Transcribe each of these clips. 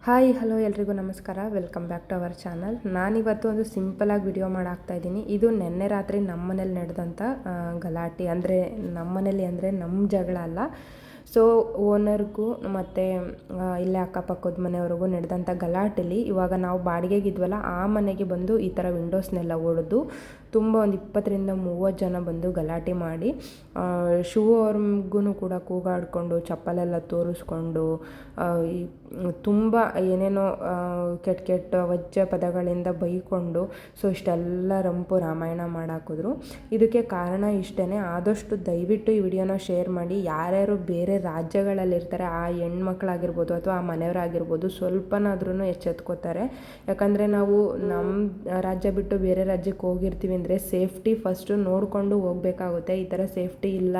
Hi hello ಎಲ್ರಿಗೂ ನಮಸ್ಕಾರ. Welcome back to our channel. ನಾನಿವತ್ತು ಒಂದು ಸಿಂಪಲಾಗಿ ವಿಡಿಯೋ ಮಾಡಾಕ್ತಾ ಇದ್ದೀನಿ. ಇದು ನೆನ್ನೆ ರಾತ್ರಿ ನಮ್ಮ ಮನೇಲಿ ನಡೆದಂಥ ಗಲಾಟೆ. ಅಂದರೆ ನಮ್ಮ ಮನೇಲಿ ಅಂದರೆ ನಮ್ಮ ಜಗಳ ಅಲ್ಲ. ಸೊ ಓನರ್ಗೂ ಮತ್ತು ಇಲ್ಲೇ ಅಕ್ಕಪಕ್ಕದ ಮನೆಯವ್ರಿಗೂ ನಡೆದಂಥ ಗಲಾಟೆಲಿ ಇವಾಗ ನಾವು ಬಾಡಿಗೆಗಿದ್ವಲ್ಲ ಆ ಮನೆಗೆ ಬಂದು ಈ ಥರ ವಿಂಡೋಸ್ನೆಲ್ಲ ಒಡೆದು ತುಂಬ ಒಂದು 20-30 ಜನ ಬಂದು ಗಲಾಟೆ ಮಾಡಿ ಶೂ ಅವ್ರಿಗೂ ಕೂಡ ಕೂಗಾಡಿಕೊಂಡು ಚಪ್ಪಲೆಲ್ಲ ತೋರಿಸ್ಕೊಂಡು ತುಂಬ ಏನೇನೋ ಕೆಟ್ಟ ವಜ್ಜ ಪದಗಳಿಂದ ಬೈಕೊಂಡು ಸೊ ಇಷ್ಟೆಲ್ಲ ರಂಪು ರಾಮಾಯಣ ಮಾಡಾಕಿದ್ರು. ಇದಕ್ಕೆ ಕಾರಣ ಇಷ್ಟೇ. ಆದಷ್ಟು ದಯವಿಟ್ಟು ಈ ವಿಡಿಯೋನ ಶೇರ್ ಮಾಡಿ. ಯಾರ್ಯಾರು ಬೇರೆ ರಾಜ್ಯಗಳಲ್ಲಿರ್ತಾರೆ ಆ ಹೆಣ್ಮಕ್ಳಾಗಿರ್ಬೋದು ಅಥವಾ ಆ ಮನೆಯವರಾಗಿರ್ಬೋದು ಸ್ವಲ್ಪನಾದ್ರೂ ಎಚ್ಚೆತ್ಕೋತಾರೆ. ಯಾಕಂದರೆ ನಾವು ನಮ್ಮ ರಾಜ್ಯ ಬಿಟ್ಟು ಬೇರೆ ರಾಜ್ಯಕ್ಕೆ ಹೋಗಿರ್ತೀವಿ ಅಂದರೆ ಸೇಫ್ಟಿ ಫಸ್ಟು ನೋಡಿಕೊಂಡು ಹೋಗಬೇಕಾಗುತ್ತೆ. ಈ ಥರ ಸೇಫ್ಟಿ ಇಲ್ಲ,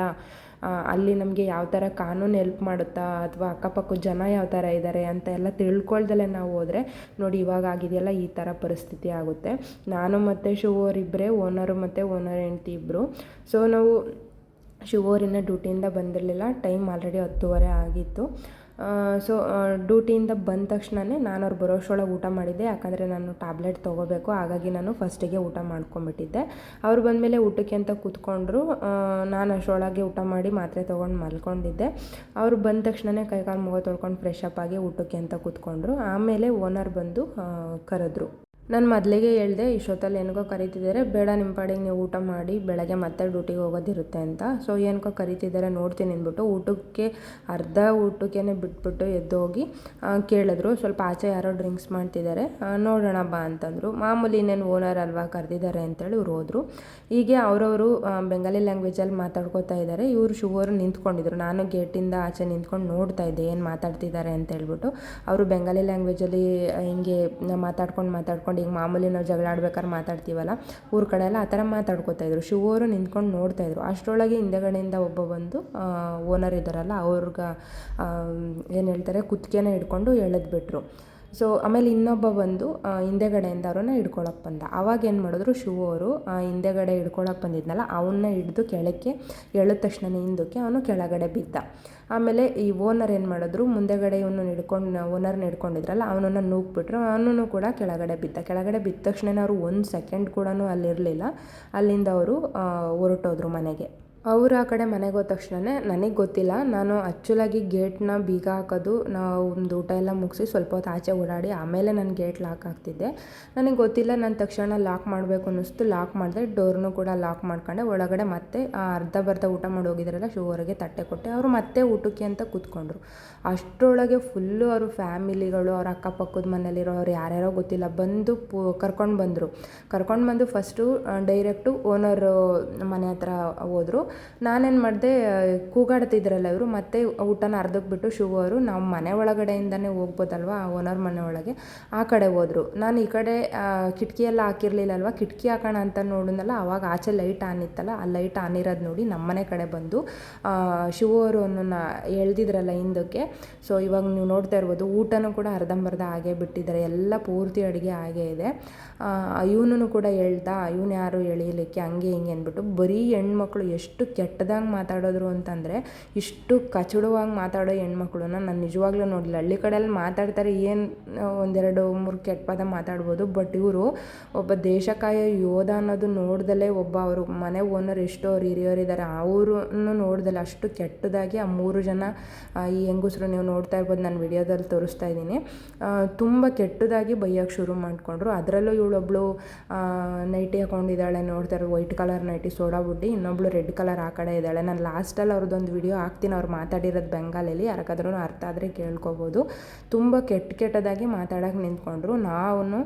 ಅಲ್ಲಿ ನಮಗೆ ಯಾವ ಥರ ಕಾನೂನು ಹೆಲ್ಪ್ ಮಾಡುತ್ತಾ ಅಥವಾ ಅಕ್ಕಪಕ್ಕದ ಜನ ಯಾವ ಥರ ಇದ್ದಾರೆ ಅಂತ ಎಲ್ಲ ತಿಳ್ಕೊಳ್ದಲ್ಲೇ ನಾವು ಹೋದರೆ ನೋಡಿ ಇವಾಗ ಆಗಿದೆಯಲ್ಲ ಈ ಥರ ಪರಿಸ್ಥಿತಿ ಆಗುತ್ತೆ. ನಾನು ಮತ್ತು ಶಿವೋರಿಬ್ಬರೇ, ಓನರು ಮತ್ತು ಓನರ್ ಹೆಂಡ್ತಿ ಇಬ್ಬರು. ಸೊ ನಾವು ಶಿವೋರಿನ ಡ್ಯೂಟಿಯಿಂದ ಬಂದಿರಲಿಲ್ಲ. ಟೈಮ್ ಆಲ್ರೆಡಿ 10:30 ಆಗಿತ್ತು. ಸೊ ಡ್ಯೂಟಿಯಿಂದ ಬಂದ ತಕ್ಷಣವೇ ನಾನು ಅವ್ರು ಬರೋಷ್ಟರೊಳಗೆ ಊಟ ಮಾಡಿದ್ದೆ. ಯಾಕಂದರೆ ನಾನು ಟ್ಯಾಬ್ಲೆಟ್ ತೊಗೋಬೇಕು, ಹಾಗಾಗಿ ನಾನು ಫಸ್ಟಿಗೆ ಊಟ ಮಾಡ್ಕೊಂಬಿಟ್ಟಿದ್ದೆ. ಅವ್ರು ಬಂದಮೇಲೆ ಊಟಕ್ಕೆ ಅಂತ ಕೂತ್ಕೊಂಡ್ರು. ನಾನು ಅಷ್ಟರೊಳಗೆ ಊಟ ಮಾಡಿ ಮಾತ್ರೆ ತೊಗೊಂಡು ಮಲ್ಕೊಂಡಿದ್ದೆ. ಅವ್ರು ಬಂದ ತಕ್ಷಣವೇ ಕೈಕಾಲು ಮುಖ ತೊಳ್ಕೊಂಡು ಫ್ರೆಶ್ ಅಪ್ ಆಗಿ ಊಟಕ್ಕೆ ಅಂತ ಕೂತ್ಕೊಂಡ್ರು. ಆಮೇಲೆ ಓನರ್ ಬಂದು ಕರೆದ್ರು. ನಾನು ಮೊದಲಿಗೆ ಹೇಳಿದೆ ಇಷ್ಟೊತ್ತಲ್ಲಿ ಏನಕ್ಕೋ ಕರೀತಿದ್ದಾರೆ, ಬೇಡ ನಿಮ್ಮ ಪಾಡಿಗೆ ನೀವು ಊಟ ಮಾಡಿ ಬೆಳಗ್ಗೆ ಮತ್ತೆ ಡ್ಯೂಟಿಗೆ ಹೋಗೋದಿರುತ್ತೆ ಅಂತ. ಸೊ ಏನಕ್ಕೋ ಕರೀತಿದ್ದಾರೆ ನೋಡ್ತೀನಿ ಅಂದ್ಬಿಟ್ಟು ಊಟಕ್ಕೆ ಊಟಕ್ಕೇ ಬಿಟ್ಬಿಟ್ಟು ಎದ್ದೋಗಿ ಕೇಳಿದ್ರು. ಸ್ವಲ್ಪ ಆಚೆ ಯಾರೋ ಡ್ರಿಂಕ್ಸ್ ಮಾಡ್ತಿದ್ದಾರೆ, ನೋಡೋಣ ಬಾ ಅಂತಂದರು. ಮಾಮೂಲಿ ಇನ್ನೇನು ಓನರ್ ಅಲ್ವಾ ಕರೆದಿದ್ದಾರೆ ಅಂತೇಳಿ ಇವ್ರು ಹೋದರು. ಹೀಗೆ ಅವರವರು ಬೆಂಗಾಲಿ ಲ್ಯಾಂಗ್ವೇಜಲ್ಲಿ ಮಾತಾಡ್ಕೋತಾ ಇದ್ದಾರೆ. ಇವರು ಶಿವರು ನಿಂತ್ಕೊಂಡಿದ್ರು. ನಾನು ಗೇಟಿಂದ ಆಚೆ ನಿಂತ್ಕೊಂಡು ನೋಡ್ತಾ ಇದ್ದೆ ಏನು ಮಾತಾಡ್ತಿದ್ದಾರೆ ಅಂತ ಹೇಳ್ಬಿಟ್ಟು. ಅವರು ಬೆಂಗಾಲಿ ಲ್ಯಾಂಗ್ವೇಜಲ್ಲಿ ಹಿಂಗೆ ಮಾತಾಡ್ಕೊಂಡು ಈಗ ಮಾಮೂಲಿ ನಾವು ಜಗಳ ಆಡ್ಬೇಕಾದ್ರೆ ಮಾತಾಡ್ತೀವಲ್ಲ ಊರ ಕಡೆ ಎಲ್ಲ ಆ ಥರ ಮಾತಾಡ್ಕೋತಾಯಿದ್ರು. ಶಿವರು ನಿಂತ್ಕೊಂಡು ನೋಡ್ತಾಯಿದ್ರು. ಅಷ್ಟರೊಳಗೆ ಹಿಂದೆಗಡೆಯಿಂದ ಒಬ್ಬ ಬಂದು ಓನರ್ ಇದ್ದಾರಲ್ಲ ಅವ್ರಿಗೆ ಏನು ಹೇಳ್ತಾರೆ ಕುತ್ತಿಗೆನ ಹಿಡ್ಕೊಂಡು ಎಳೆದ್ಬಿಟ್ರು. ಸೊ ಆಮೇಲೆ ಇನ್ನೊಬ್ಬ ಬಂದು ಹಿಂದೆಗಡೆಯಿಂದ ಅವ್ರನ್ನ ಹಿಡ್ಕೊಳಕ್ಕೆ ಬಂದ. ಆವಾಗ ಏನು ಮಾಡಿದ್ರು, ಶಿವರು ಹಿಂದೆಗಡೆ ಹಿಡ್ಕೊಳಕ್ಕೆ ಬಂದಿದ್ನಲ್ಲ ಅವನ್ನ ಹಿಡಿದು ಕೆಳಕ್ಕೆ ಎಳೆದ ತಕ್ಷಣ ಹಿಂದಕ್ಕೆ ಅವನು ಕೆಳಗಡೆ ಬಿದ್ದ. ಆಮೇಲೆ ಈ ಓನರ್ ಏನು ಮಾಡಿದ್ರು, ಮುಂದೆಗಡೆ ಓನರ್ನ ಹಿಡ್ಕೊಂಡಿದ್ರಲ್ಲ ಅವನನ್ನು ನೂಕ್ಬಿಟ್ರು. ಅವನು ಕೂಡ ಕೆಳಗಡೆ ಬಿದ್ದ ತಕ್ಷಣ ಅವರು 1 ಸೆಕೆಂಡ್ ಕೂಡ ಅಲ್ಲಿರಲಿಲ್ಲ. ಅಲ್ಲಿಂದ ಅವರು ಹೊರಟೋದ್ರು ಮನೆಗೆ. ಅವ್ರು ಆ ಕಡೆ ಮನೆಗೆ ಹೋದ ತಕ್ಷಣ ನನಗೆ ಗೊತ್ತಿಲ್ಲ, ನಾನು ಆ್ಯಕ್ಚುಲಾಗಿ ಗೇಟ್ನ ಬೀಗ ಹಾಕೋದು ನಾವು ಒಂದು ಊಟ ಎಲ್ಲ ಮುಗಿಸಿ ಸ್ವಲ್ಪ ಹೊತ್ತು ಆಚೆ ಓಡಾಡಿ ಆಮೇಲೆ ನಾನು ಗೇಟ್ ಲಾಕ್ ಹಾಕ್ತಿದ್ದೆ. ನನಗೆ ಗೊತ್ತಿಲ್ಲ, ನಾನು ತಕ್ಷಣ ಲಾಕ್ ಮಾಡಬೇಕು ಅನ್ನಿಸ್ತು. ಲಾಕ್ ಮಾಡಿದೆ, ಡೋರ್ನು ಕೂಡ ಲಾಕ್ ಮಾಡ್ಕೊಂಡೆ. ಒಳಗಡೆ ಮತ್ತೆ ಅರ್ಧ ಊಟ ಮಾಡಿ ಹೋಗಿದ್ರಲ್ಲ ಶಿವರಿಗೆ ತಟ್ಟೆ ಕೊಟ್ಟೆ. ಅವರು ಮತ್ತೆ ಊಟಕ್ಕೆ ಅಂತ ಕೂತ್ಕೊಂಡ್ರು. ಅಷ್ಟರೊಳಗೆ ಫುಲ್ಲು ಅವರು ಫ್ಯಾಮಿಲಿಗಳು ಅವ್ರ ಅಕ್ಕಪಕ್ಕದ ಮನೇಲಿರೋ ಅವ್ರು ಯಾರ್ಯಾರೋ ಗೊತ್ತಿಲ್ಲ ಬಂದು ಕರ್ಕೊಂಡು ಬಂದು ಫಸ್ಟು ಡೈರೆಕ್ಟು ಓನರ್ ಮನೆ ಹತ್ರ ಹೋದರು. ನಾನೇನು ಮಾಡಿದೆ, ಕೂಗಾಡ್ತಿದ್ರಲ್ಲ ಇವರು, ಮತ್ತೆ ಊಟನ ಅರ್ಧಕ್ಕೆ ಬಿಟ್ಟು ಶಿವರು ನಾವು ಮನೆ ಒಳಗಡೆಯಿಂದನೇ ಹೋಗ್ಬೋದಲ್ವ ಓನರ್ ಮನೆ ಒಳಗೆ, ಆ ಕಡೆ ಹೋದರು. ನಾನು ಈ ಕಡೆ ಕಿಟಕಿ ಎಲ್ಲ ಹಾಕಿರಲಿಲ್ಲಲ್ವ, ಕಿಟಕಿ ಹಾಕೋಣ ಅಂತ ನೋಡಿದ್ನಲ್ಲ ಆವಾಗ ಆಚೆ ಲೈಟ್ ಆನ್ ಇತ್ತಲ್ಲ, ಆ ಲೈಟ್ ಆನ್ ಇರೋದು ನೋಡಿ ನಮ್ಮನೆ ಕಡೆ ಬಂದು ಶಿವರು ಅವನನ್ನು ಎಳ್ದಿದ್ರಲ್ಲ ಹಿಂದಕ್ಕೆ. ಸೊ ಇವಾಗ ನೀವು ನೋಡ್ತಾ ಇರ್ಬೋದು ಊಟನೂ ಕೂಡ ಅರ್ಧಂಬರ್ಧ ಆಗೇ ಬಿಟ್ಟಿದ್ದಾರೆ, ಎಲ್ಲ ಪೂರ್ತಿ ಅಡುಗೆ ಆಗೇ ಇದೆ. ಇವನು ಕೂಡ ಹೇಳ್ದ, ಇವನು ಯಾರು ಎಳೀಲಿಕ್ಕೆ ಹಂಗೆ ಹಿಂಗೆ ಅಂದ್ಬಿಟ್ಟು. ಬರೀ ಹೆಣ್ಮಕ್ಳು ಎಷ್ಟು ಕೆಟ್ಟದಾಗಿ ಮಾತಾಡೋದ್ರು ಅಂತಂದರೆ, ಇಷ್ಟು ಕಚಡವಾಗಿ ಮಾತಾಡೋ ಹೆಣ್ಮಕ್ಳನ್ನ ನಾನು ನಿಜವಾಗ್ಲೂ ನೋಡಲಿಲ್ಲ. ಹಳ್ಳಿ ಕಡೆಯಲ್ಲಿ ಮಾತಾಡ್ತಾರೆ, ಏನು 1-2-3 ಕೆಟ್ಟ ಪದ ಮಾತಾಡ್ಬೋದು. ಬಟ್ ಇವರು ಒಬ್ಬ ದೇಶಕಾಯ ಯೋಧ ಅನ್ನೋದು ನೋಡ್ದಲೇ, ಒಬ್ಬ ಅವರು ಮನೆ ಓನರ್ ಎಷ್ಟೋ ಅವ್ರು ಹಿರಿಯೋರಿದ್ದಾರೆ ಅವ್ರನ್ನು ನೋಡ್ದಲ್ಲ ಅಷ್ಟು ಕೆಟ್ಟದಾಗಿ ಆ 3 ಜನ ಈ ಹೆಂಗಸರು ನೀವು ನೋಡ್ತಾ ಇರ್ಬೋದು, ನಾನು ವಿಡಿಯೋದಲ್ಲಿ ತೋರಿಸ್ತಾ ಇದ್ದೀನಿ, ತುಂಬ ಕೆಟ್ಟದಾಗಿ ಬೈಯೋಕ್ಕೆ ಶುರು ಮಾಡಿಕೊಂಡ್ರು. ಅದರಲ್ಲೂ ಇವಳೊಬ್ಳು ನೈಟಿ ಹಾಕೊಂಡಿದ್ದಾಳೆ, ನೋಡ್ತಾರೆ ವೈಟ್ ಕಲರ್ ನೈಟಿ ಸೋಡಾ ಬುಡ್ಡಿ, ಇನ್ನೊಬ್ಳು ರೆಡ್ ಕಲರ್ ಆ ಕಡೆ ಇದ್ದಾಳೆ. ನಾನು ಲಾಸ್ಟಲ್ಲಿ ಅವ್ರದ್ದೊಂದು ವಿಡಿಯೋ ಹಾಕ್ತೀನಿ, ಅವ್ರು ಮಾತಾಡಿರೋದು ಬೆಂಗಾಲಲ್ಲಿ, ಯಾರಿಗಾದ್ರೂ ಅರ್ಥ ಆದರೆ ಕೇಳ್ಕೊಬೋದು. ತುಂಬ ಕೆಟ್ಟದಾಗಿ ಮಾತಾಡೋಕೆ ನಿಂತ್ಕೊಂಡ್ರು. ನಾವು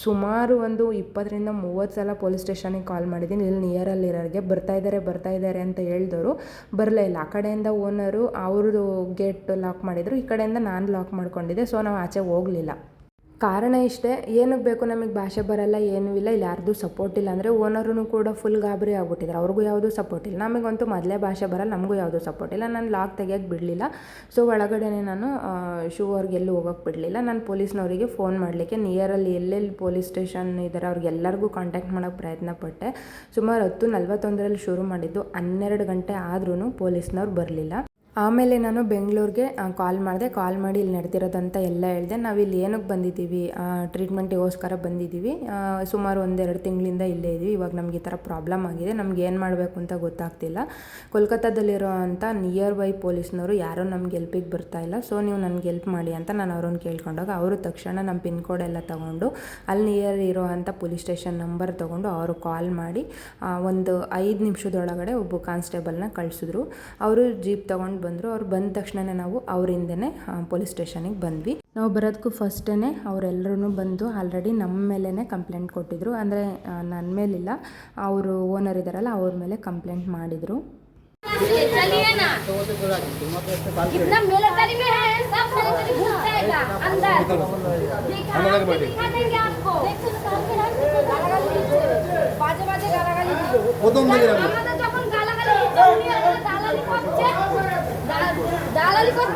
ಸುಮಾರು ಒಂದು 20-30 ಸಲ ಪೊಲೀಸ್ ಸ್ಟೇಷನಿಗೆ ಕಾಲ್ ಮಾಡಿದ್ದೀನಿ. ಇಲ್ಲಿ ನಿಯರಲ್ಲಿರೋರಿಗೆ ಬರ್ತಾ ಇದ್ದಾರೆ ಅಂತ ಹೇಳಿದವರು ಬರಲೇ ಇಲ್ಲ. ಆ ಕಡೆಯಿಂದ ಓನರು ಅವ್ರದ್ದು ಗೇಟ್ ಲಾಕ್ ಮಾಡಿದರು, ಈ ಕಡೆಯಿಂದ ನಾನು ಲಾಕ್ ಮಾಡ್ಕೊಂಡಿದ್ದೆ. ಸೊ ನಾವು ಆಚೆ ಹೋಗಲಿಲ್ಲ. ಕಾರಣ ಇಷ್ಟೇ, ಏನಕ್ಕೆ ಬೇಕು, ನಮಗೆ ಭಾಷೆ ಬರಲ್ಲ ಏನೂ ಇಲ್ಲ, ಇಲ್ಲಿ ಯಾರ್ದು ಸಪೋರ್ಟ್ ಇಲ್ಲ ಅಂದರೆ ಓನರೂ ಕೂಡ ಫುಲ್ ಗಾಬರಿ ಆಗ್ಬಿಟ್ಟಿದ್ದಾರೆ. ಅವ್ರಿಗೂ ಯಾವುದೂ ಸಪೋರ್ಟ್ ಇಲ್ಲ, ನಮಗಂತೂ ಮೊದಲೇ ಭಾಷೆ ಬರಲ್ಲ, ನಮಗೂ ಯಾವುದೂ ಸಪೋರ್ಟ್ ಇಲ್ಲ. ನಾನು ಲಾಕ್ ತೆಗಿಯೋಕ್ಕೆ ಬಿಡಲಿಲ್ಲ. ಸೊ ಒಳಗಡೆನೇ ನಾನು ಶಿವವ್ರಿಗೆ ಎಲ್ಲೂ ಹೋಗೋಕ್ಕೆ ಬಿಡಲಿಲ್ಲ. ನಾನು ಪೊಲೀಸ್ನವರಿಗೆ ಫೋನ್ ಮಾಡಲಿಕ್ಕೆ ನಿಯರಲ್ಲಿ ಎಲ್ಲೆಲ್ಲಿ ಪೊಲೀಸ್ ಸ್ಟೇಷನ್ ಇದ್ದಾರೆ ಅವ್ರಿಗೆಲ್ಲರಿಗೂ ಕಾಂಟ್ಯಾಕ್ಟ್ ಮಾಡೋಕ್ಕೆ ಪ್ರಯತ್ನ ಪಟ್ಟೆ. ಸುಮಾರು 10:41 ಶುರು ಮಾಡಿದ್ದು, 12 ಗಂಟೆ ಆದ್ರೂ ಪೊಲೀಸ್ನವ್ರು ಬರಲಿಲ್ಲ. ಆಮೇಲೆ ನಾನು ಬೆಂಗಳೂರಿಗೆ ಕಾಲ್ ಮಾಡಿ ಇಲ್ಲಿ ನಡೆದಿರೋದಂತ ಎಲ್ಲ ಹೇಳಿದೆ. ನಾವಿಲ್ಲಿ ಏನಕ್ಕೆ ಬಂದಿದ್ದೀವಿ, ಟ್ರೀಟ್ಮೆಂಟಿಗೋಸ್ಕರ ಬಂದಿದ್ದೀವಿ, ಸುಮಾರು 1-2 ತಿಂಗಳಿಂದ ಇಲ್ಲೇ ಇದ್ದೀವಿ. ಇವಾಗ ನಮ್ಗೆ ಈ ಥರ ಪ್ರಾಬ್ಲಮ್ ಆಗಿದೆ, ನಮ್ಗೆ ಏನು ಮಾಡಬೇಕು ಅಂತ ಗೊತ್ತಾಗ್ತಿಲ್ಲ. ಕೋಲ್ಕತ್ತಾದಲ್ಲಿರೋ ಅಂಥ ನಿಯರ್ ಬೈ ಪೊಲೀಸ್ನವರು ಯಾರೂ ನಮ್ಗೆ ಎಲ್ಪಿಗೆ ಬರ್ತಾಯಿಲ್ಲ. ಸೊ ನೀವು ನನಗೆ ಎಲ್ಪ್ ಮಾಡಿ ಅಂತ ನಾನು ಅವ್ರನ್ನ ಕೇಳ್ಕೊಂಡಾಗ ಅವರು ತಕ್ಷಣ ನಮ್ಮ ಪಿನ್ ಕೋಡ್ ಎಲ್ಲ ತೊಗೊಂಡು ಅಲ್ಲಿ ನಿಯರ್ ಇರೋ ಅಂಥ ಪೊಲೀಸ್ ಸ್ಟೇಷನ್ ನಂಬರ್ ತೊಗೊಂಡು ಅವರು ಕಾಲ್ ಮಾಡಿ ಒಂದು 5 ನಿಮಿಷದೊಳಗಡೆ ಒಬ್ಬ ಕಾನ್ಸ್ಟೇಬಲ್ನ ಕಳಿಸಿದ್ರು. ಅವರು ಜೀಪ್ ತೊಗೊಂಡು ಬಂದರು. ಅವ್ರು ಬಂದ ತಕ್ಷಣವೇ ನಾವು ಅವರಿಂದನೇ ಪೊಲೀಸ್ ಸ್ಟೇಷನಿಗೆ ಬಂದ್ವಿ. ನಾವು ಬರೋದಕ್ಕೂ ಫಸ್ಟೇ ಅವರೆಲ್ಲರೂ ಬಂದು ಆಲ್ರೆಡಿ ನಮ್ಮ ಮೇಲೇ ಕಂಪ್ಲೇಂಟ್ ಕೊಟ್ಟಿದ್ರು. ಅಂದರೆ ನನ್ನ ಮೇಲಿಲ್ಲ, ಅವರು ಓನರ್ ಇದ್ದಾರಲ್ಲ ಅವ್ರ ಮೇಲೆ ಕಂಪ್ಲೇಂಟ್ ಮಾಡಿದರು.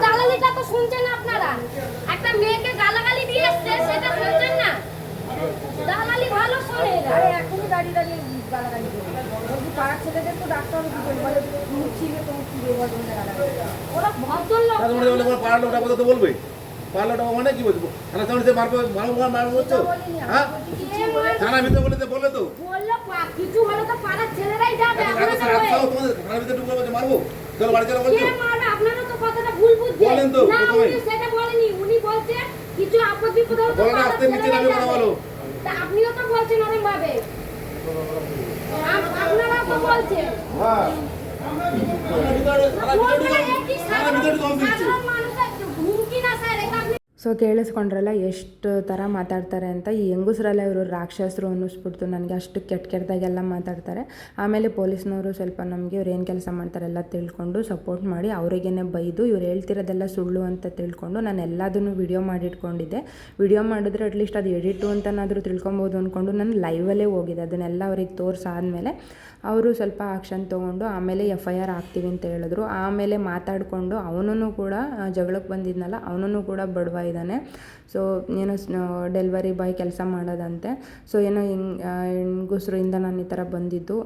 দালালিটা তো শুনছেন আপনারা, একটা মেয়েকে গালাগালি দিয়ে আসছে সেটা শুনছেন না। দালালি ভালো শোনে, আরে এখনই দাঁড়িয়ে দাঁড়িয়ে গালাগালি বলছি পাড়ার ছেলেদের তো ডাক্তার বলে মুখ ছিঁড়ে তো মুখ ছিঁড়ে বলবে ওরা ভদ্রলোক। পাড়ার লোকটা কথা তো বলবে, পাড়ার লোকটা মানে কি বলবো, থানা সামনে যে মারবো মারবো বলছো, হ্যাঁ থানা ভিতরে বলে তো বললো কিছু হলে তো পাড়ার ছেলেরাই যাবে। থানার ভিতরে ঢুকবো মারবো, চলো বাড়ি চলো বলছো। আপনারা তো কথাটা ভুল বুঝছেন, বলেন তো উনি সেটা বলেনি, উনি বলছে কিছু আপদ বিপদ হলে তো বলেন আস্তে নিচে নামে কথা বলো। তা আপনিও তো বলছেন অনেক ভাবে, আপনারা তো বলছেন হ্যাঁ থানার ভিতরে হুমকি না স্যার। ಸೊ ಕೇಳಿಸ್ಕೊಂಡ್ರಲ್ಲ ಎಷ್ಟು ಥರ ಮಾತಾಡ್ತಾರೆ ಅಂತ. ಈ ಹೆಂಗಸ್ರಲ್ಲ ಇವರು ರಾಕ್ಷಸರು ಅನ್ನಿಸ್ಬಿಡ್ತು ನನಗೆ, ಅಷ್ಟು ಕೆಟ್ಟದಾಗೆಲ್ಲ ಮಾತಾಡ್ತಾರೆ. ಆಮೇಲೆ ಪೊಲೀಸ್ನವರು ಸ್ವಲ್ಪ ನಮಗೆ ಇವ್ರು ಏನು ಕೆಲಸ ಮಾಡ್ತಾರೆ ಎಲ್ಲ ತಿಳ್ಕೊಂಡು ಸಪೋರ್ಟ್ ಮಾಡಿ ಅವರಿಗೇನೆ ಬೈದು ಇವ್ರು ಹೇಳ್ತಿರೋದೆಲ್ಲ ಸುಳ್ಳು ಅಂತ ತಿಳ್ಕೊಂಡು ನಾನು ಎಲ್ಲದನ್ನು ವಿಡಿಯೋ ಮಾಡಿಟ್ಕೊಂಡಿದ್ದೆ. ವಿಡಿಯೋ ಮಾಡಿದ್ರೆ ಅಟ್ಲೀಸ್ಟ್ ಅದು ಎಡಿಟು ಅಂತನಾದರೂ ತಿಳ್ಕೊಬೋದು ಅಂದ್ಕೊಂಡು ನಾನು ಲೈವಲ್ಲೇ ಹೋಗಿದ್ದೆ. ಅದನ್ನೆಲ್ಲ ಅವ್ರಿಗೆ ತೋರಿಸಾದ್ಮೇಲೆ ಅವರು ಸ್ವಲ್ಪ ಆಕ್ಷನ್ ತೊಗೊಂಡು ಆಮೇಲೆ FIR ಹಾಕ್ತೀವಿ ಅಂತ ಹೇಳಿದ್ರು. ಆಮೇಲೆ ಮಾತಾಡಿಕೊಂಡು ಅವನೂ ಕೂಡ ಜಗಳಕ್ಕೆ ಬಂದಿದ್ನಲ್ಲ ಅವನೂ ಕೂಡ ಬಡವ ಇದ್ದಾನೆ. ಸೊ ಏನೋ ಡೆಲಿವರಿ ಬಾಯ್ ಕೆಲಸ ಮಾಡೋದಂತೆ. ಸೊ ಏನೋ ಹೆಂಗಸ್ರಿಂದ ನಾನು ಈ ಥರ ಬಂದಿದ್ದು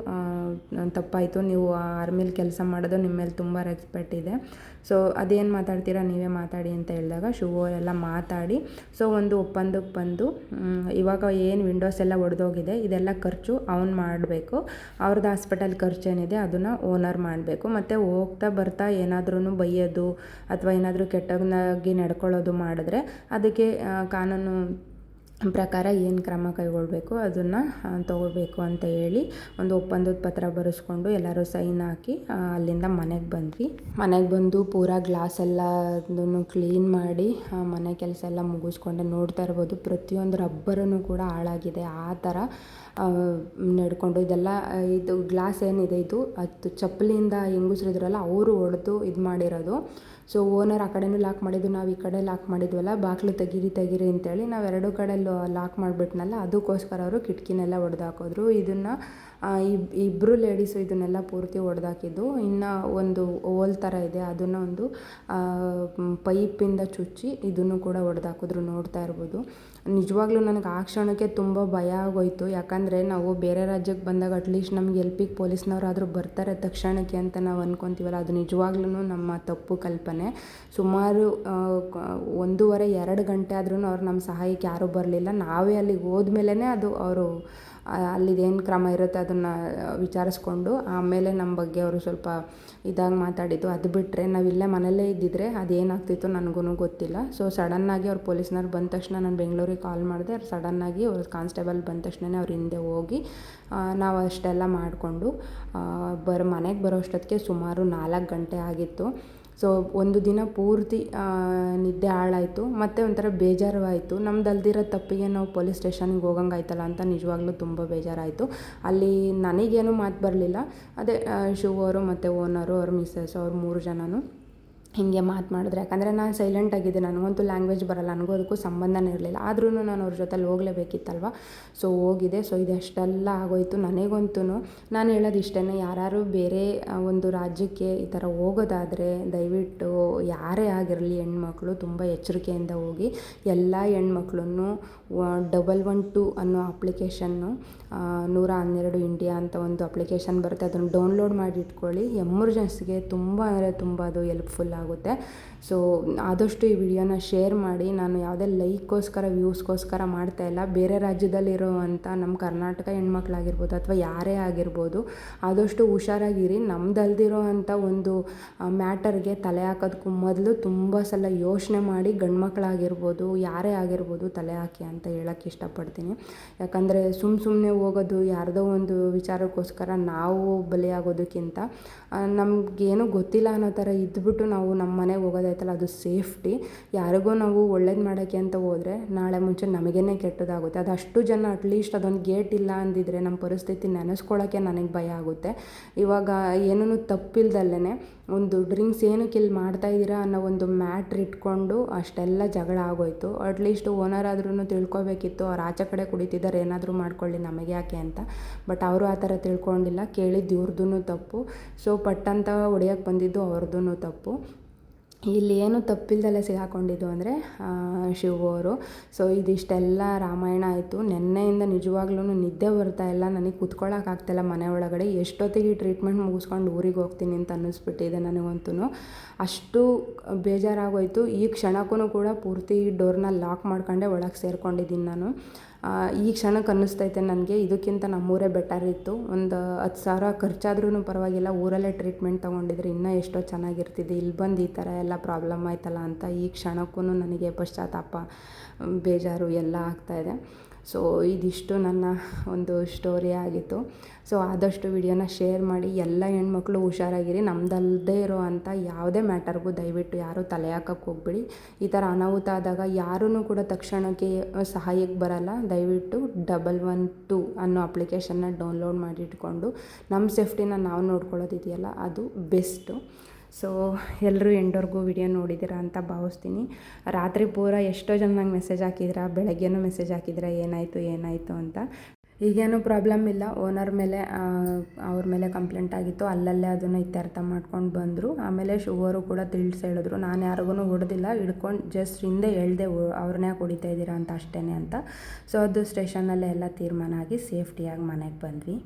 ತಪ್ಪಾಯಿತು, ನೀವು ಆರ್ಮಿಲಿ ಕೆಲಸ ಮಾಡೋದು ನಿಮ್ಮ ಮೇಲೆ ತುಂಬ ರೆಸ್ಪೆಕ್ಟ್ ಇದೆ, ಸೊ ಅದೇನು ಮಾತಾಡ್ತೀರಾ ನೀವೇ ಮಾತಾಡಿ ಅಂತ ಹೇಳಿದಾಗ ಶಿವು ಎಲ್ಲ ಮಾತಾಡಿ ಸೊ ಒಂದು ಒಪ್ಪಂದಕ್ಕೆ ಬಂದು ಇವಾಗ ಏನು ವಿಂಡೋಸ್ ಎಲ್ಲ ಒಡೆದೋಗಿದೆ ಇದೆಲ್ಲ ಖರ್ಚು ಅವ್ನು ಮಾಡಬೇಕು, ಅವ್ರದ್ದು ಹಾಸ್ಪಿಟಲ್ ಖರ್ಚೇನಿದೆ ಅದನ್ನು ಓನರ್ ಮಾಡಬೇಕು, ಮತ್ತು ಹೋಗ್ತಾ ಬರ್ತಾ ಏನಾದ್ರೂ ಬೈಯೋದು ಅಥವಾ ಏನಾದರೂ ಕೆಟ್ಟದಾಗಿ ನಡ್ಕೊಳ್ಳೋದು ಮಾಡಿದ್ರೆ ಅದಕ್ಕೆ ಕಾನೂನು ಪ್ರಕಾರ ಏನು ಕ್ರಮ ಕೈಗೊಳ್ಳಬೇಕು ಅದನ್ನು ತೊಗೋಬೇಕು ಅಂತ ಹೇಳಿ ಒಂದು ಒಪ್ಪಂದದ ಪತ್ರ ಬರೆಸ್ಕೊಂಡು ಎಲ್ಲರೂ ಸೈನ್ ಹಾಕಿ ಅಲ್ಲಿಂದ ಮನೆಗೆ ಬಂದ್ವಿ. ಮನೆಗೆ ಬಂದು ಪೂರಾ ಗ್ಲಾಸ್ ಎಲ್ಲದನ್ನು ಕ್ಲೀನ್ ಮಾಡಿ ಮನೆ ಕೆಲಸ ಎಲ್ಲ ಮುಗಿಸ್ಕೊಂಡೆ. ನೋಡ್ತಾ ಇರ್ಬೋದು ಪ್ರತಿಯೊಂದು ರಬ್ಬರೂ ಕೂಡ ಹಾಳಾಗಿದೆ, ಆ ಥರ ನಡ್ಕೊಂಡು ಇದೆಲ್ಲ ಇದು ಗ್ಲಾಸ್ ಏನಿದೆ ಇದು ಅದು ಚಪ್ಪಲಿಯಿಂದ ಹೆಂಗಸ್ರಿದ್ರಲ್ಲ ಅವರು ಹೊಡೆದು ಇದು ಮಾಡಿರೋದು. ಸೊ ಓನರ್ ಆ ಕಡೆನೂ ಲಾಕ್ ಮಾಡಿದ್ದು, ನಾವು ಈ ಕಡೆ ಲಾಕ್ ಮಾಡಿದ್ವಲ್ಲ, ಬಾಗಿಲು ತೆಗೀರಿ ಅಂತೇಳಿ ನಾವು ಎರಡು ಕಡೆ ಲಾಕ್ ಮಾಡಿಬಿಟ್ನಲ್ಲ, ಅದಕ್ಕೋಸ್ಕರ ಅವರು ಕಿಟಕಿನೆಲ್ಲ ಹೊಡೆದಾಕಿದ್ರು. ಇದನ್ನು ಇಬ್ಬರು ಲೇಡೀಸು ಇದನ್ನೆಲ್ಲ ಪೂರ್ತಿ ಹೊಡೆದಾಕಿದ್ದು. ಇನ್ನು ಒಂದು ಓಲ್ ಥರ ಇದೆ ಅದನ್ನು ಒಂದು ಪೈಪಿಂದ ಚುಚ್ಚಿ ಇದನ್ನು ಕೂಡ ಹೊಡೆದಾಕಿದ್ರು. ನೋಡ್ತಾ ಇರ್ಬೋದು. ನಿಜವಾಗ್ಲೂ ನನಗೆ ಆ ಕ್ಷಣಕ್ಕೆ ತುಂಬ ಭಯ ಆಗೋಯ್ತು. ಯಾಕಂದರೆ ನಾವು ಬೇರೆ ರಾಜ್ಯಕ್ಕೆ ಬಂದಾಗ ಅಟ್ಲೀಸ್ಟ್ ನಮ್ಗೆ ಎಲ್ಪಿಗೆ ಪೊಲೀಸ್ನವರಾದರೂ ಬರ್ತಾರೆ ತಕ್ಷಣಕ್ಕೆ ಅಂತ ನಾವು ಅಂದ್ಕೊತೀವಲ್ಲ, ಅದು ನಿಜವಾಗ್ಲೂ ನಮ್ಮ ತಪ್ಪು ಕಲ್ಪನೆ. ಸುಮಾರು 1.5-2 ಗಂಟೆ ಆದ್ರೂ ಅವ್ರು ನಮ್ಮ ಸಹಾಯಕ್ಕೆ ಯಾರೂ ಬರಲಿಲ್ಲ. ನಾವೇ ಅಲ್ಲಿಗೆ ಹೋದ್ಮೇಲೆ ಅದು ಅವರು ಅಲ್ಲಿದೇನು ಕ್ರಮ ಇರುತ್ತೆ ಅದನ್ನು ವಿಚಾರಿಸ್ಕೊಂಡು ಆಮೇಲೆ ನಮ್ಮ ಬಗ್ಗೆ ಅವರು ಸ್ವಲ್ಪ ಇದಾಗಿ ಮಾತಾಡಿದ್ದು. ಅದು ಬಿಟ್ಟರೆ ನಾವಿಲ್ಲೇ ಮನೆಯಲ್ಲೇ ಇದ್ದಿದ್ರೆ ಅದೇನಾಗ್ತಿತ್ತು ನನಗೂ ಗೊತ್ತಿಲ್ಲ. ಸೊ ಸಡನ್ನಾಗಿ ಅವ್ರು ಪೊಲೀಸ್ನವ್ರು ಬಂದ ತಕ್ಷಣ ನಾನು ಬೆಂಗಳೂರಿಗೆ ಕಾಲ್ ಮಾಡಿದೆ. ಅವ್ರು ಸಡನ್ನಾಗಿ ಅವ್ರು ಕಾನ್ಸ್ಟೇಬಲ್ ಬಂದ ತಕ್ಷಣ ಅವ್ರ ಹಿಂದೆ ಹೋಗಿ ನಾವು ಅಷ್ಟೆಲ್ಲ ಮಾಡಿಕೊಂಡು ಮನೆಗೆ ಬರೋ ಅಷ್ಟೊತ್ತಿಗೆ ಸುಮಾರು 4 ಗಂಟೆ ಆಗಿತ್ತು. ಸೊ ಒಂದು ದಿನ ಪೂರ್ತಿ ನಿದ್ದೆ ಹಾಳಾಯಿತು, ಮತ್ತು ಒಂಥರ ಬೇಜಾರು ಆಯಿತು. ನಮ್ದಲ್ದಿರೋ ತಪ್ಪಿಗೆ ನಾವು ಪೊಲೀಸ್ ಸ್ಟೇಷನ್ಗೆ ಹೋಗಂಗಾಯ್ತಲ್ಲ ಅಂತ ನಿಜವಾಗ್ಲೂ ತುಂಬ ಬೇಜಾರಾಯಿತು. ಅಲ್ಲಿ ನನಗೇನು ಮಾತು ಬರಲಿಲ್ಲ. ಅದೇ ಶಿವು ಅವರು ಮತ್ತು ಓನರು ಅವ್ರ ಮಿಸ್ಸಸ್ ಅವ್ರು 3 ಜನನೂ ಹೀಗೆ ಮಾಡಿದ್ರೆ, ಯಾಕಂದರೆ ನಾನು ಸೈಲೆಂಟಾಗಿದ್ದೆ, ನನಗಂತೂ ಲ್ಯಾಂಗ್ವೇಜ್ ಬರೋಲ್ಲ, ನನಗೂ ಅದಕ್ಕೂ ಸಂಬಂಧನೇ ಇರಲಿಲ್ಲ. ಆದ್ರೂ ನಾನು ಅವ್ರ ಜೊತೆಲಿ ಹೋಗಲೇಬೇಕಿತ್ತಲ್ವ. ಸೊ ಹೋಗಿದೆ. ಸೊ ಇದೆಷ್ಟೆಲ್ಲ ಆಗೋಯಿತು ನನಗಂತೂ. ನಾನು ಹೇಳೋದು ಇಷ್ಟೇ, ಯಾರು ಬೇರೆ ಒಂದು ರಾಜ್ಯಕ್ಕೆ ಈ ಥರ ಹೋಗೋದಾದರೆ ದಯವಿಟ್ಟು ಯಾರೇ ಆಗಿರಲಿ ಹೆಣ್ಮಕ್ಳು ತುಂಬ ಎಚ್ಚರಿಕೆಯಿಂದ ಹೋಗಿ. ಎಲ್ಲ ಹೆಣ್ಮಕ್ಳನ್ನು 112 ಅನ್ನೋ ಅಪ್ಲಿಕೇಶನ್ನು, 112 ಇಂಡಿಯಾ ಅಂತ ಒಂದು ಅಪ್ಲಿಕೇಶನ್ ಬರುತ್ತೆ, ಅದನ್ನು ಡೌನ್ಲೋಡ್ ಮಾಡಿ ಇಟ್ಕೊಳ್ಳಿ. ಎಮರ್ಜೆನ್ಸಿಗೆ ತುಂಬ ಅಂದರೆ ತುಂಬ ಅದು ಹೆಲ್ಪ್ಫುಲ್ ಆಗುತ್ತೆ. ಸೊ ಆದಷ್ಟು ಈ ವಿಡಿಯೋನ ಶೇರ್ ಮಾಡಿ. ನಾನು ಯಾವುದೇ ಲೈಕ್ಗೋಸ್ಕರ ವ್ಯೂಸ್ಗೋಸ್ಕರ ಮಾಡ್ತಾಯಿಲ್ಲ. ಬೇರೆ ರಾಜ್ಯದಲ್ಲಿರುವಂಥ ನಮ್ಮ ಕರ್ನಾಟಕ ಹೆಣ್ಮಕ್ಳಾಗಿರ್ಬೋದು ಅಥವಾ ಯಾರೇ ಆಗಿರ್ಬೋದು, ಆದಷ್ಟು ಹುಷಾರಾಗಿರಿ. ನಮ್ದಲ್ದಿರೋ ಅಂಥ ಒಂದು ಮ್ಯಾಟರ್ಗೆ ತಲೆ ಹಾಕೋದಕ್ಕೂ ಮೊದಲು ತುಂಬ ಸಲ ಯೋಚನೆ ಮಾಡಿ ಗಂಡು ಮಕ್ಕಳಾಗಿರ್ಬೋದು ಯಾರೇ ಆಗಿರ್ಬೋದು ತಲೆ ಹಾಕಿ ಅಂತ ಹೇಳೋಕ್ಕೆ ಇಷ್ಟಪಡ್ತೀನಿ. ಯಾಕಂದರೆ ಸುಮ್ಮನೆ ಹೋಗೋದು ಯಾರ್ದೋ ಒಂದು ವಿಚಾರಕ್ಕೋಸ್ಕರ ನಾವು ಬಲಿಯಾಗೋದಕ್ಕಿಂತ ನಮಗೇನು ಗೊತ್ತಿಲ್ಲ ಅನ್ನೋ ಥರ ಇದ್ಬಿಟ್ಟು ನಾವು ನಮ್ಮ ಮನೆಗೆ ಹೋಗೋದೈತಲ್ಲ ಅದು ಸೇಫ್ಟಿ. ಯಾರಿಗೋ ನಾವು ಒಳ್ಳೇದು ಮಾಡೋಕ್ಕೆ ಅಂತ ಹೋದರೆ ನಾಳೆ ಮುಂಚೆ ನಮಗೇನೆ ಕೆಟ್ಟದಾಗುತ್ತೆ. ಅದು ಅಷ್ಟು ಜನ ಅಟ್ಲೀಸ್ಟ್ ಅದೊಂದು ಗೇಟ್ ಇಲ್ಲ ಅಂದಿದ್ರೆ ನಮ್ಮ ಪರಿಸ್ಥಿತಿ ನೆನೆಸ್ಕೊಳ್ಳೋಕ್ಕೆ ನನಗೆ ಭಯ ಆಗುತ್ತೆ. ಇವಾಗ ಏನೂ ತಪ್ಪಿಲ್ದಲ್ಲೇ ಒಂದು ಡ್ರಿಂಕ್ಸ್ ಏನಕ್ಕೆ ಇಲ್ಲಿ ಮಾಡ್ತಾಯಿದ್ದೀರಾ ಅನ್ನೋ ಒಂದು ಮ್ಯಾಟ್ರ್ ಇಟ್ಕೊಂಡು ಅಷ್ಟೆಲ್ಲ ಜಗಳ ಆಗೋಯ್ತು. ಅಟ್ಲೀಸ್ಟ್ ಓನರ್ ಆದ್ರೂ ತಿಳ್ಕೊಬೇಕಿತ್ತು, ಅವ್ರು ಆಚೆ ಕಡೆ ಕುಡಿತಿದ್ದಾರೆ, ಏನಾದರೂ ಮಾಡ್ಕೊಳ್ಳಿ ನಮಗೆ ಯಾಕೆ ಅಂತ. ಬಟ್ ಅವರು ಆ ಥರ ತಿಳ್ಕೊಂಡಿಲ್ಲ. ಕೇಳಿದ್ದು ಇವ್ರದ್ದು ತಪ್ಪು. ಸೊ ಪಟ್ಟಂತ ಹೊಡೆಯೋಕ್ಕೆ ಬಂದಿದ್ದು ಅವ್ರದ್ದು ತಪ್ಪು. ಇಲ್ಲಿ ಏನು ತಪ್ಪಿಲ್ದಲ್ಲೇ ಸಿಗಾಕೊಂಡಿದ್ದು ಅಂದರೆ ಶಿವು ಅವರು. ಸೊ ಇದಿಷ್ಟೆಲ್ಲ ರಾಮಾಯಣ ಆಯಿತು. ನೆನ್ನೆಯಿಂದ ನಿಜವಾಗ್ಲೂ ನಿದ್ದೆ ಬರ್ತಾಯಿಲ್ಲ, ನನಗೆ ಕುತ್ಕೊಳ್ಳೋಕ್ಕಾಗ್ತಾಯಿಲ್ಲ ಮನೆ ಒಳಗಡೆ. ಎಷ್ಟೊತ್ತಿಗೆ ಈ ಟ್ರೀಟ್ಮೆಂಟ್ ಮುಗಿಸ್ಕೊಂಡು ಊರಿಗೆ ಹೋಗ್ತೀನಿ ಅಂತ ಅನ್ನಿಸ್ಬಿಟ್ಟಿದೆ ನನಗಂತೂ. ಅಷ್ಟು ಬೇಜಾರಾಗೋಯಿತು. ಈ ಕ್ಷಣಕ್ಕೂ ಕೂಡ ಪೂರ್ತಿ ಡೋರ್ನ ಲಾಕ್ ಮಾಡ್ಕೊಂಡೆ ಒಳಗೆ ಸೇರ್ಕೊಂಡಿದ್ದೀನಿ ನಾನು. ಈ ಕ್ಷಣಕ್ಕೆ ಅನ್ನಿಸ್ತೈತೆ ನನಗೆ ಇದಕ್ಕಿಂತ ನಮ್ಮೂರೇ ಬೆಟರ್ ಇತ್ತು. ಒಂದು 10,000 ಖರ್ಚಾದ್ರೂ ಪರವಾಗಿಲ್ಲ, ಊರಲ್ಲೇ ಟ್ರೀಟ್ಮೆಂಟ್ ತೊಗೊಂಡಿದ್ರೆ ಇನ್ನೂ ಎಷ್ಟೋ ಚೆನ್ನಾಗಿರ್ತಿದ್ದೆ. ಇಲ್ಲಿ ಬಂದು ಈ ಥರ ಎಲ್ಲ ಪ್ರಾಬ್ಲಮ್ ಆಯ್ತಲ್ಲ ಅಂತ ಈ ಕ್ಷಣಕ್ಕೂ ನನಗೆ ಪಶ್ಚಾತ್ತಾಪ, ಬೇಜಾರು ಎಲ್ಲ ಆಗ್ತಾಯಿದೆ. ಸೊ ಇದಿಷ್ಟು ನನ್ನ ಒಂದು ಸ್ಟೋರಿ ಆಗಿತ್ತು. ಸೊ ಆದಷ್ಟು ವಿಡಿಯೋನ ಶೇರ್ ಮಾಡಿ. ಎಲ್ಲ ಹೆಣ್ಮಕ್ಳು ಹುಷಾರಾಗಿರಿ. ನಮ್ದಲ್ಲದೆ ಇರೋ ಅಂಥ ಯಾವುದೇ ಮ್ಯಾಟರ್ಗೂ ದಯವಿಟ್ಟು ಯಾರೂ ತಲೆ ಹಾಕಕ್ಕೆ ಹೋಗ್ಬೇಡಿ. ಈ ಥರ ಅನಾಹುತ ಆದಾಗ ಯಾರೂ ಕೂಡ ತಕ್ಷಣಕ್ಕೆ ಸಹಾಯಕ್ಕೆ ಬರಲ್ಲ. ದಯವಿಟ್ಟು 112 ಅನ್ನೋ ಅಪ್ಲಿಕೇಶನ್ನ ಡೌನ್ಲೋಡ್ ಮಾಡಿ ಇಟ್ಕೊಂಡು ನಮ್ಮ ಸೇಫ್ಟಿನ ನಾವು ನೋಡ್ಕೊಳ್ಳೋದಿದೆಯಲ್ಲ ಅದು ಬೆಸ್ಟು. ಸೊ ಎಲ್ಲರೂ ಎಂಡವರೆಗೂ ವಿಡಿಯೋ ನೋಡಿದ್ದೀರಾ ಅಂತ ಭಾವಿಸ್ತೀನಿ. ರಾತ್ರಿ ಪೂರ ಎಷ್ಟೋ ಜನ ನಂಗೆ ಮೆಸೇಜ್ ಹಾಕಿದ್ದೀರಾ, ಬೆಳಗ್ಗೆನೂ ಮೆಸೇಜ್ ಹಾಕಿದ್ದೀರಾ ಏನಾಯಿತು ಅಂತ. ಈಗೇನೂ ಪ್ರಾಬ್ಲಮ್ ಇಲ್ಲ. ಓನರ್ ಮೇಲೆ ಅವ್ರ ಮೇಲೆ ಕಂಪ್ಲೇಂಟ್ ಆಗಿತ್ತು, ಅಲ್ಲಲ್ಲೇ ಅದನ್ನು ಇತ್ಯರ್ಥ ಮಾಡ್ಕೊಂಡು ಬಂದರು. ಆಮೇಲೆ ಶುಗರು ಕೂಡ ತಿಳಿಸಿ ಹೇಳಿದ್ರು, ನಾನು ಯಾರಿಗೂ ಹೊಡೆದಿಲ್ಲ, ಹಿಡ್ಕೊಂಡು ಜಸ್ಟ್ ಹಿಂದೆ ಹೇಳ್ದೆ ಅವ್ರನ್ನೇ ಹೊಡಿತಾ ಇದ್ದೀರಾ ಅಂತ ಅಷ್ಟೇ ಅಂತ. ಸೊ ಅದು ಸ್ಟೇಷನಲ್ಲೇ ಎಲ್ಲ ತೀರ್ಮಾನ ಆಗಿ ಸೇಫ್ಟಿಯಾಗಿ ಮನೆಗೆ ಬಂದ್ವಿ.